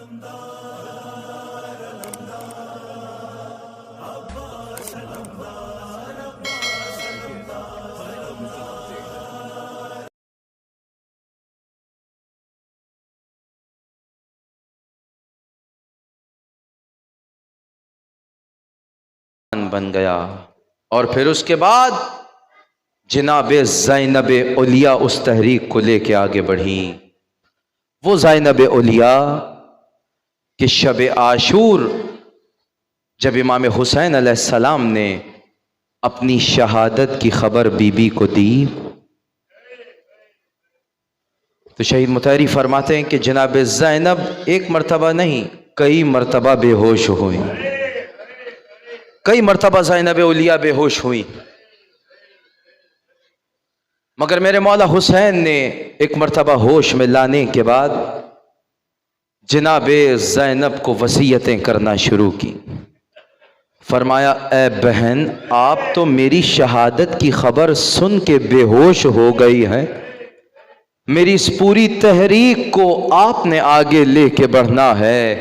بن گیا۔ اور پھر اس کے بعد جناب زینب اولیاء اس تحریک کو لے کے آگے بڑھیں، وہ زینب اولیاء کہ شب عاشور جب امام حسین علیہ السلام نے اپنی شہادت کی خبر بی بی کو دی تو شہید مطہری فرماتے ہیں کہ جناب زینب ایک مرتبہ نہیں کئی مرتبہ بے ہوش ہوئیں، کئی مرتبہ زینب اولیاء بے ہوش ہوئیں، مگر میرے مولا حسین نے ایک مرتبہ ہوش میں لانے کے بعد جناب زینب کو وصیتیں کرنا شروع کی۔ فرمایا اے بہن، آپ تو میری شہادت کی خبر سن کے بے ہوش ہو گئی ہیں، میری اس پوری تحریک کو آپ نے آگے لے کے بڑھنا ہے،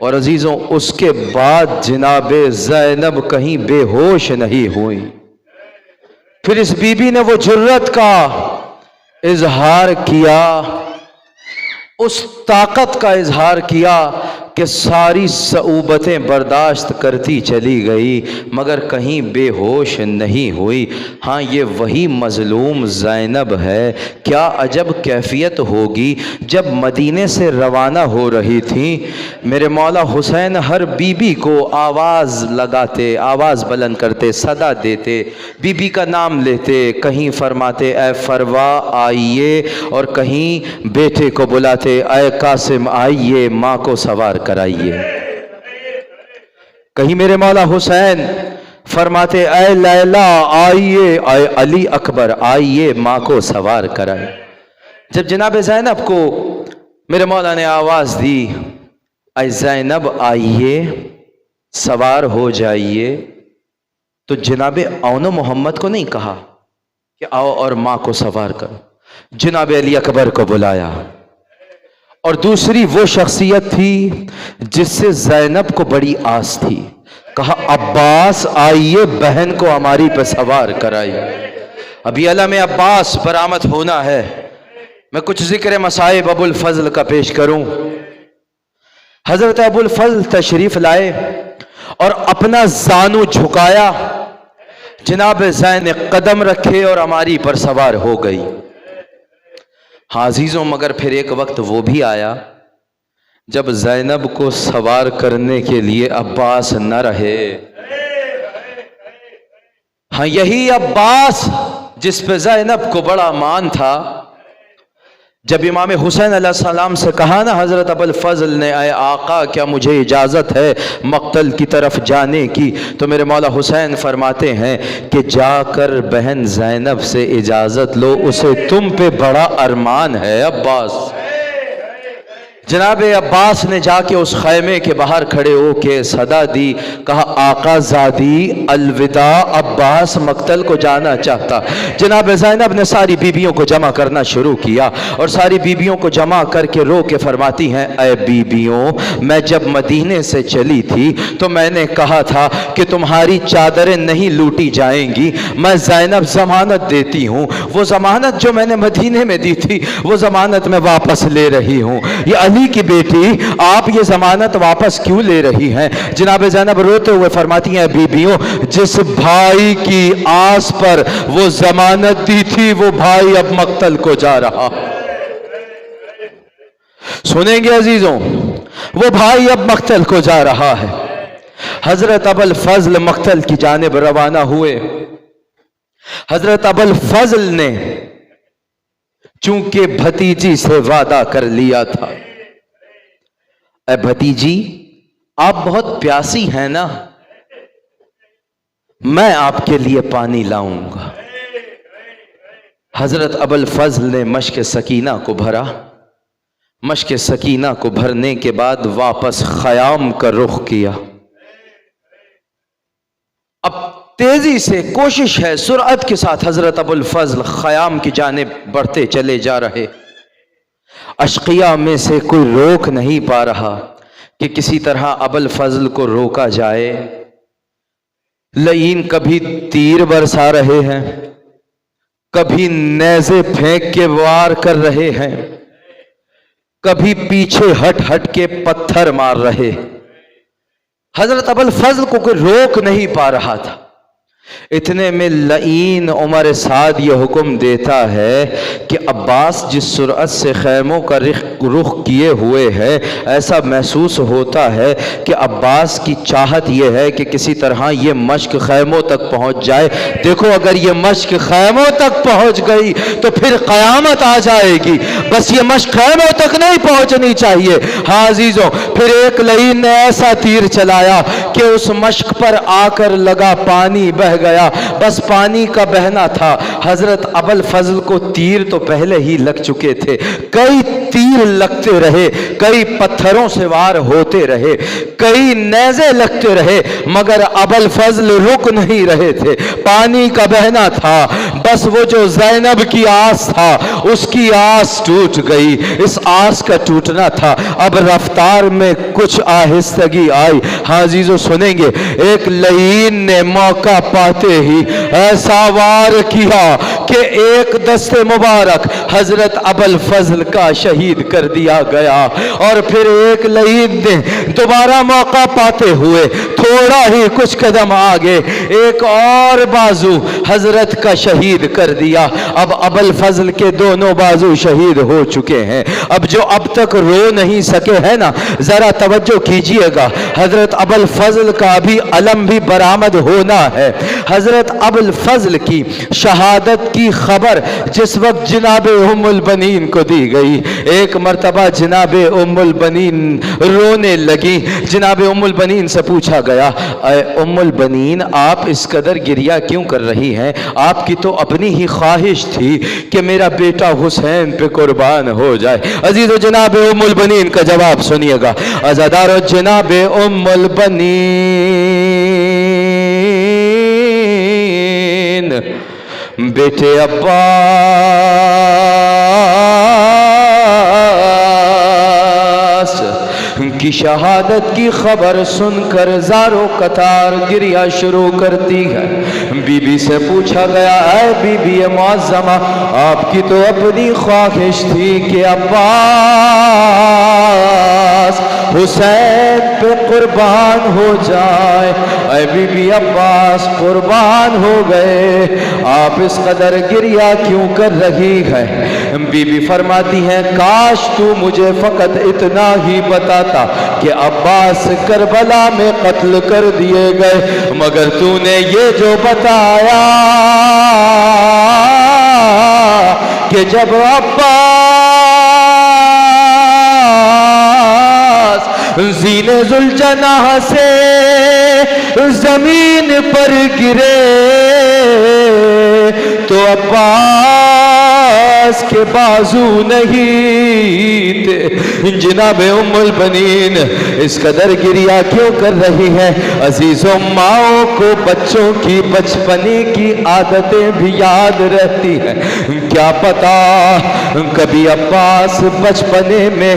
اور عزیزوں اس کے بعد جناب زینب کہیں بے ہوش نہیں ہوئی۔ پھر اس بی بی نے وہ جرت کا اظہار کیا، اس طاقت کا اظہار کیا کہ ساری صعوبتیں برداشت کرتی چلی گئی مگر کہیں بے ہوش نہیں ہوئی۔ ہاں یہ وہی مظلوم زینب ہے، کیا عجب کیفیت ہوگی جب مدینے سے روانہ ہو رہی تھی، میرے مولا حسین ہر بی بی کو آواز لگاتے، آواز بلند کرتے، صدا دیتے، بی بی کا نام لیتے، کہیں فرماتے اے فروا آئیے، اور کہیں بیٹے کو بلاتے اے قاسم آئیے ماں کو سوار کرائیے، کہیں میرے مولا حسین فرماتے اے لیلا آئیے، اے علی اکبر آئیے ماں کو سوار کرائیے۔ جب جناب زینب کو میرے مولا نے آواز دی اے زینب آئیے سوار ہو جائیے، تو جناب اون محمد کو نہیں کہا کہ آؤ اور ماں کو سوار کرو، جناب علی اکبر کو بلایا، اور دوسری وہ شخصیت تھی جس سے زینب کو بڑی آس تھی، کہا عباس آئیے بہن کو ہماری پہ سوار کرائیے۔ ابھی علم عباس برآمد ہونا ہے، میں کچھ ذکر مصائب ابو الفضل کا پیش کروں۔ حضرت ابو الفضل تشریف لائے اور اپنا زانو جھکایا، جناب زین قدم رکھے اور ہماری پر سوار ہو گئی۔ ہاں عزیزوں مگر پھر ایک وقت وہ بھی آیا جب زینب کو سوار کرنے کے لیے عباس نہ رہے۔ ہاں یہی عباس جس پہ زینب کو بڑا مان تھا، جب امام حسین علیہ السلام سے کہا نا حضرت ابو الفضل نے اے آقا کیا مجھے اجازت ہے مقتل کی طرف جانے کی، تو میرے مولا حسین فرماتے ہیں کہ جا کر بہن زینب سے اجازت لو، اسے تم پہ بڑا ارمان ہے عباس۔ جناب عباس نے جا کے اس خیمے کے باہر کھڑے ہو کے صدا دی، کہا آقا زادی الوداع، عباس مقتل کو جانا چاہتا۔ جناب زینب نے ساری بیبیوں کو جمع کرنا شروع کیا اور ساری بیبیوں کو جمع کر کے رو کے فرماتی ہیں اے بیبیوں، میں جب مدینے سے چلی تھی تو میں نے کہا تھا کہ تمہاری چادریں نہیں لوٹی جائیں گی، میں زینب ضمانت دیتی ہوں، وہ ضمانت جو میں نے مدینے میں دی تھی وہ ضمانت میں واپس لے رہی ہوں۔ یہ علی کی بیٹی آپ یہ ضمانت واپس کیوں لے رہی ہیں؟ جناب زینب روتے ہوئے فرماتی ہیں بیبیوں، جس بھائی کی آس پر وہ ضمانت دی تھی وہ بھائی اب مقتل کو جا رہا۔ سنیں گے عزیزوں، وہ بھائی اب مقتل کو جا رہا ہے۔ حضرت ابو الفضل مقتل کی جانب روانہ ہوئے۔ حضرت ابو الفضل نے چونکہ بھتیجی سے وعدہ کر لیا تھا، اے بھتیجی آپ بہت پیاسی ہیں نا، میں آپ کے لیے پانی لاؤں گا۔ حضرت ابو الفضل نے مشک سکینہ کو بھرا، مشک سکینہ کو بھرنے کے بعد واپس خیام کا رخ کیا۔ اب تیزی سے کوشش ہے، سرعت کے ساتھ حضرت ابو الفضل خیام کی جانب بڑھتے چلے جا رہے، اشقیاء میں سے کوئی روک نہیں پا رہا۔ کہ کسی طرح ابوالفضل کو روکا جائے۔ لعین کبھی تیر برسا رہے ہیں، کبھی نیزے پھینک کے وار کر رہے ہیں، کبھی پیچھے ہٹ ہٹ کے پتھر مار رہے۔ حضرت ابوالفضل کو کوئی روک نہیں پا رہا تھا۔ اتنے میں لعین عمر سعد یہ حکم دیتا ہے کہ عباس جس سرعت سے خیموں کا رخ کیے ہوئے ہے، ایسا محسوس ہوتا ہے کہ عباس کی چاہت یہ ہے کہ کسی طرح یہ مشق خیموں تک پہنچ جائے۔ دیکھو اگر یہ مشق خیموں تک پہنچ گئی تو پھر قیامت آ جائے گی، بس یہ مشق خیموں تک نہیں پہنچنی چاہیے۔ ہاں عزیزوں، پھر ایک لعین نے ایسا تیر چلایا کہ اس مشق پر آ کر لگا، پانی بہ گیا، بس پانی کا بہنا تھا۔ حضرت ابوالفضل کو تیر تو پہلے ہی لگ چکے تھے، کئی تیر لگتے رہے، کئی پتھروں سے وار ہوتے رہے، کئی نیزے لگتے رہے، مگر ابوالفضل رک نہیں رہے تھے۔ پانی کا بہنا تھا، بس وہ جو زینب کی آس تھا اس کی آس ٹوٹ گئی۔ اس آس کا ٹوٹنا تھا، اب رفتار میں کچھ آہستگی آئی۔ ہاں عزیزو سنیں گے، ایک لعین نے موقع پاتے ہی ایسا وار کیا کہ ایک دست مبارک حضرت ابوالفضل کا شہید کر دیا گیا۔ اور پھر ایک لعین نے دوبارہ موقع پاتے ہوئے تھوڑا ہی کچھ قدم آگے ایک اور بازو حضرت کا شہید کر دیا۔ اب ابوالفضل کے دونوں بازو شہید ہو چکے ہیں۔ اب جو اب تک رو نہیں سکے ہیں نا، ذرا توجہ کیجئے گا، حضرت ابوالفضل کا ابھی علم بھی برآمد ہونا ہے۔ حضرت ابوالفضل کی شہادت کی خبر جس وقت جناب ام البنین کو دی گئی، ایک مرتبہ جناب ام البنین رونے لگی۔ جناب ام البنین سے پوچھا گیا، اے ام البنین آپ اس قدر گریہ کیوں کر رہی ہیں؟ آپ کی تو اپنی ہی خواہش تھی کہ میرا بیٹا حسین پہ قربان ہو جائے۔ عزیزو جناب ام البنین کا جواب سنیے گا، عزادارو جناب ام البنین بیٹے عباس کی شہادت کی خبر سن کر زارو قطار گریہ شروع کرتی ہے۔ بی بی سے پوچھا گیا، اے بی بی معظمہ آپ کی تو اپنی خواہش تھی کہ عباس حسین پہ قربان ہو جائے، اے بی بی عباس قربان ہو گئے، آپ اس قدر گریہ کیوں کر رہی ہے؟ بی بی فرماتی ہیں، کاش تو مجھے فقط اتنا ہی بتاتا کہ عباس کربلا میں قتل کر دیے گئے، مگر تو نے یہ جو بتایا کہ جب عباس زین ذوالجناح سے زمین پر گرے تو عباس کے بازو نہیں تھے۔ جناب ام البنین اس قدر گریہ کیوں کر رہی ہیں؟ عزیزوں ماؤں کو بچوں کی بچپنے کی عادتیں بھی یاد رہتی ہیں۔ کیا پتا کبھی عباس بچپنے میں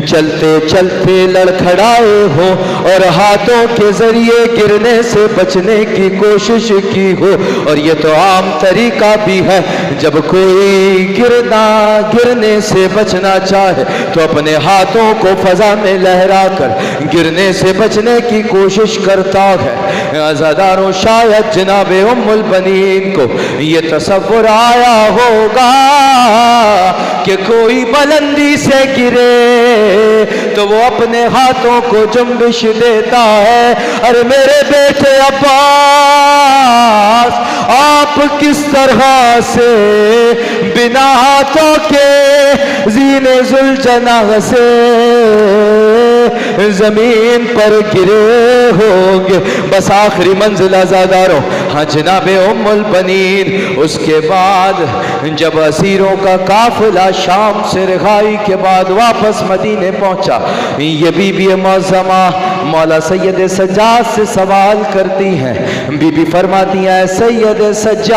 چلتے چلتے لڑکھڑائے ہو اور ہاتھوں کے ذریعے گرنے سے بچنے کی کوشش کی ہو، اور یہ تو عام طریقہ بھی ہے، جب کوئی گرنے سے بچنا چاہے تو اپنے ہاتھوں کو فضا میں لہرا کر گرنے سے بچنے کی کوشش کرتا ہے۔ عزاداروں شاید جناب ام البنین کو یہ تصور آیا ہوگا کہ کوئی بلندی سے گرے تو وہ اپنے ہاتھوں کو جنبش دیتا ہے، ارے میرے بیٹے عباس آپ کس طرح سے بنا ہاتھوں کے زین ذوالجناح سے زمین پر گرے ہوں گے۔ بس آخری منزل عزاداروں، ہاں جناب ام البنین اس کے بعد جب اسیروں کا قافلہ شام سے رہائی کے بعد واپس مدینے پہنچا، یہ بی بی معظمہ مولا سید سجاد سے سوال کرتی ہیں۔ بی بی فرماتی ہیں، سید سجاد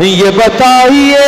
یہ بتائیے